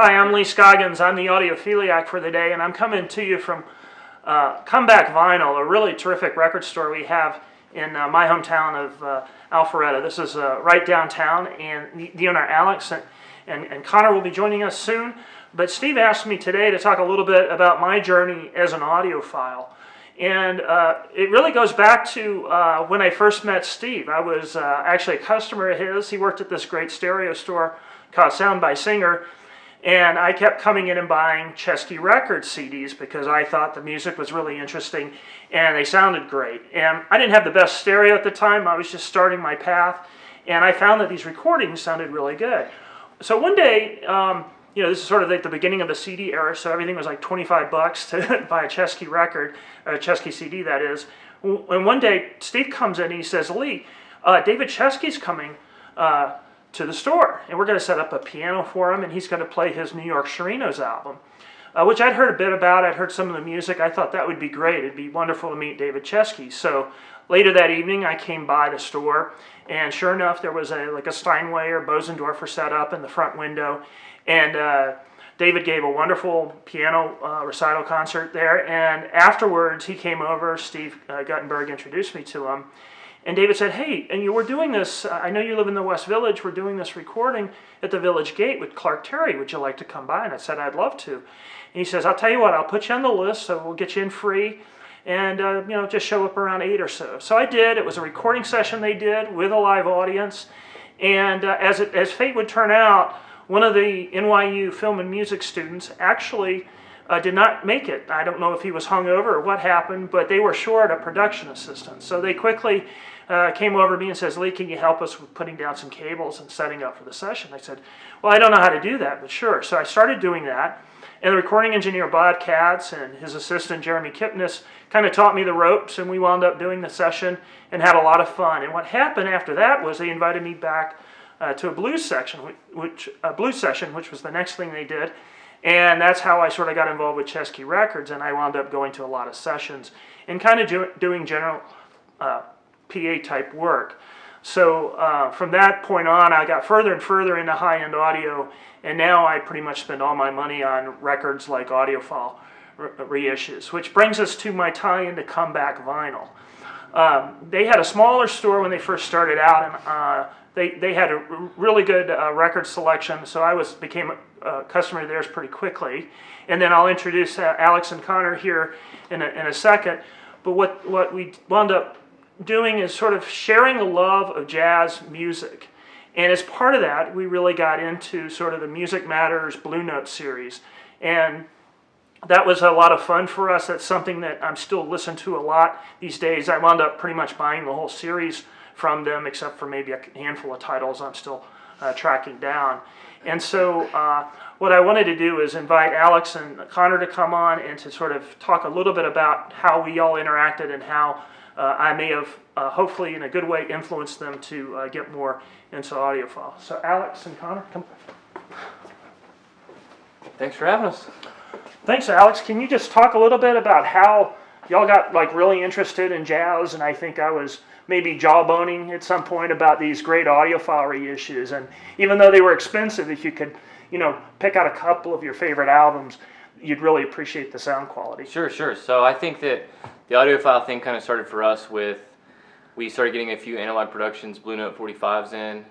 Hi, I'm Lee Scoggins. I'm the Audiophiliac for the day, and I'm coming to you from Comeback Vinyl, a really terrific record store we have in my hometown of Alpharetta. This is right downtown, and the owner, Alex, and Connor will be joining us soon. But Steve asked me today to talk a little bit about my journey as an audiophile. And it really goes back to when I first met Steve. I was actually a customer of his. He worked at this great stereo store called Sound by Singer. And I kept coming in and buying Chesky Records CDs because I thought the music was really interesting and they sounded great. And I didn't have the best stereo at the time. I was just starting my path. And I found that these recordings sounded really good. So one day, this is sort of like the beginning of the CD era, so everything was like 25 bucks to buy a Chesky record, a Chesky CD that is. And one day, Steve comes in and he says, Lee, David Chesky's coming to the store, and we're going to set up a piano for him, and he's going to play his New York Cherinos album, which I'd heard a bit about. I'd heard some of the music. I thought that would be great. It'd be wonderful to meet David Chesky. So later that evening, I came by the store, and sure enough, there was a Steinway or Bosendorfer set up in the front window, and David gave a wonderful piano recital concert there, and afterwards, he came over. Steve Guttenberg introduced me to him. And David said, hey, and we're doing this, I know you live in the West Village, we're doing this recording at the Village Gate with Clark Terry. Would you like to come by? And I said, I'd love to. And he says, I'll tell you what, I'll put you on the list, so we'll get you in free, and just show up around 8 or so. So I did. It was a recording session they did with a live audience. And as fate would turn out, one of the NYU film and music students actually did not make it. I don't know if he was hungover or what happened, but they were short a production assistant. So they quickly came over to me and says, Lee, can you help us with putting down some cables and setting up for the session? I said, well, I don't know how to do that, but sure. So I started doing that. And the recording engineer, Bob Katz, and his assistant, Jeremy Kipnis, kind of taught me the ropes, and we wound up doing the session and had a lot of fun. And what happened after that was they invited me back to a blues session, which was the next thing they did. And that's how I sort of got involved with Chesky Records, and I wound up going to a lot of sessions and kind of doing general PA type work. So from that point on, I got further and further into high-end audio, and now I pretty much spend all my money on records like audiophile reissues, which brings us to my tie into Comeback Vinyl. They had a smaller store when they first started out, and they had a really good record selection, so I became a customer of theirs pretty quickly. And then I'll introduce Alex and Connor here in a second. But what we wound up doing is sort of sharing the love of jazz music. And as part of that, we really got into sort of the Music Matters Blue Note series. And that was a lot of fun for us. That's something that I'm still listening to a lot these days. I wound up pretty much buying the whole series from them, except for maybe a handful of titles I'm still tracking down. And so what I wanted to do is invite Alex and Connor to come on and to sort of talk a little bit about how we all interacted and how I may have, hopefully in a good way, influenced them to get more into audiophile. So Alex and Connor, come. Thanks for having us. Thanks, Alex. Can you just talk a little bit about how y'all got really interested in jazz? And I think I was maybe jawboning at some point about these great audiophile reissues. And even though they were expensive, if you could, pick out a couple of your favorite albums, you'd really appreciate the sound quality. Sure. So I think that the audiophile thing kind of started for us with, we started getting a few analog productions, Blue Note 45s in.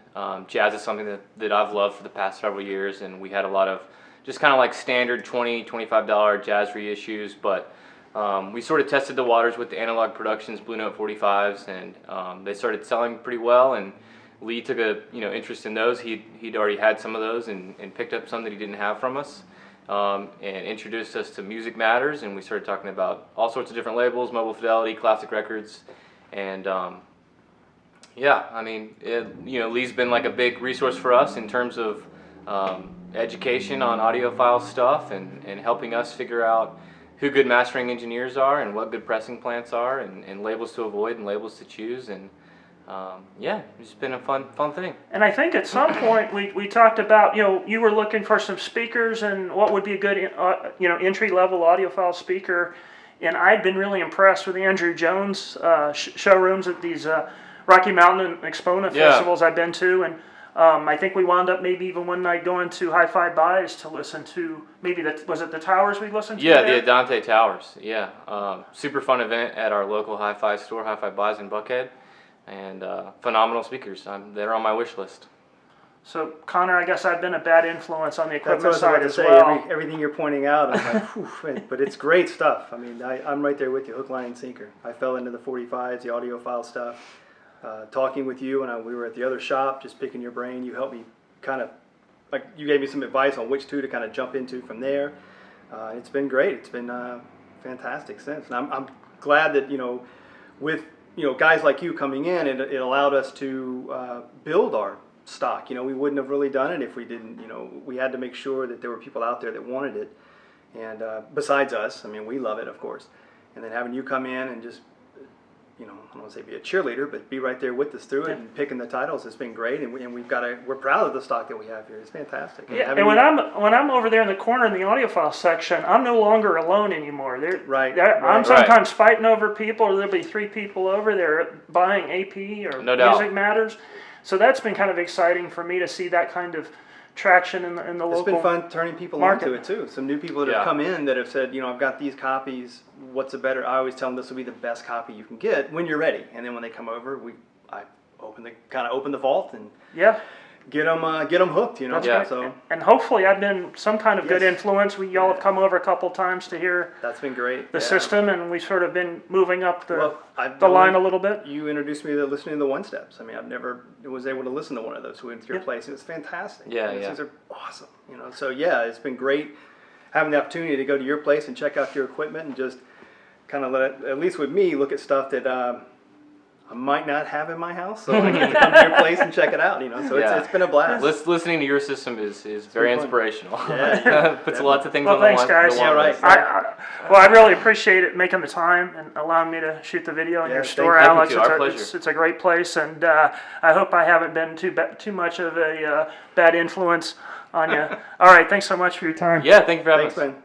Jazz is something that I've loved for the past several years, and we had a lot of just kind of like standard $20, $25 jazz reissues, but we sort of tested the waters with the analog productions, Blue Note 45s, and they started selling pretty well, and Lee took a interest in those. He'd already had some of those and picked up some that he didn't have from us, and introduced us to Music Matters, and we started talking about all sorts of different labels, Mobile Fidelity, Classic Records, and Lee's been like a big resource for us in terms of education on audiophile stuff and helping us figure out who good mastering engineers are and what good pressing plants are and labels to avoid and labels to choose, and it's been a fun thing. And I think at some point we talked about, you were looking for some speakers and what would be a good entry-level audiophile speaker, and I'd been really impressed with Andrew Jones' showrooms at these Rocky Mountain and Exponent festivals I've been to, and I think we wound up maybe even one night going to Hi-Fi Buys to listen to, maybe, was it the Towers we listened to? Yeah, there? the Dante Towers. Yeah, super fun event at our local Hi-Fi store, Hi-Fi Buys in Buckhead, and phenomenal speakers. They're on my wish list. So, Connor, I guess I've been a bad influence on the equipment That's what I side was as about to say. well. Everything you're pointing out, I'm like, whew, but it's great stuff. I mean, I'm right there with you, hook, line, and sinker. I fell into the 45s, the audiophile stuff. Talking with you when we were at the other shop, just picking your brain, you helped me kind of, like, you gave me some advice on which two to kind of jump into from there. It's been great. It's been fantastic since. And I'm glad that, with, guys like you coming in, it allowed us to build our stock. We wouldn't have really done it if we didn't. We had to make sure that there were people out there that wanted it, and besides us, I mean, we love it, of course. And then having you come in and just, I don't want to say be a cheerleader, but be right there with us through it and picking the titles, it's been great. And we're proud of the stock that we have here. It's fantastic. Yeah, and when I'm over there in the corner in the audiophile section, I'm no longer alone anymore. I'm sometimes fighting over people, or there'll be 3 people over there buying AP or No doubt. Music Matters. So that's been kind of exciting for me to see that kind of traction in the local. It's been fun turning people market. onto it too. Some new people that have come in that have said, I've got these copies. What's a better? I always tell them this will be the best copy you can get when you're ready. And then when they come over, I open the vault and get them hooked. So and hopefully I've been some kind of good influence. Y'all have come over a couple times to hear that's been great. The system, and we've sort of been moving up the line a little bit. You introduced me to listening to the one steps. I mean, I've never was able to listen to one of those. We went to your place, and it was fantastic. These are awesome. So it's been great having the opportunity to go to your place and check out your equipment and just kind of at least with me, look at stuff that I might not have in my house, so I get to come to your place and check it out. So it's been a blast. Listening to your system is very inspirational. Puts lots of things on the thanks, one. Guys. List. I really appreciate it making the time and allowing me to shoot the video in your store, Alex. It's a great place, and I hope I haven't been too much of a bad influence on you. All right, thanks so much for your time. Yeah, thank you for having us. Thanks, man.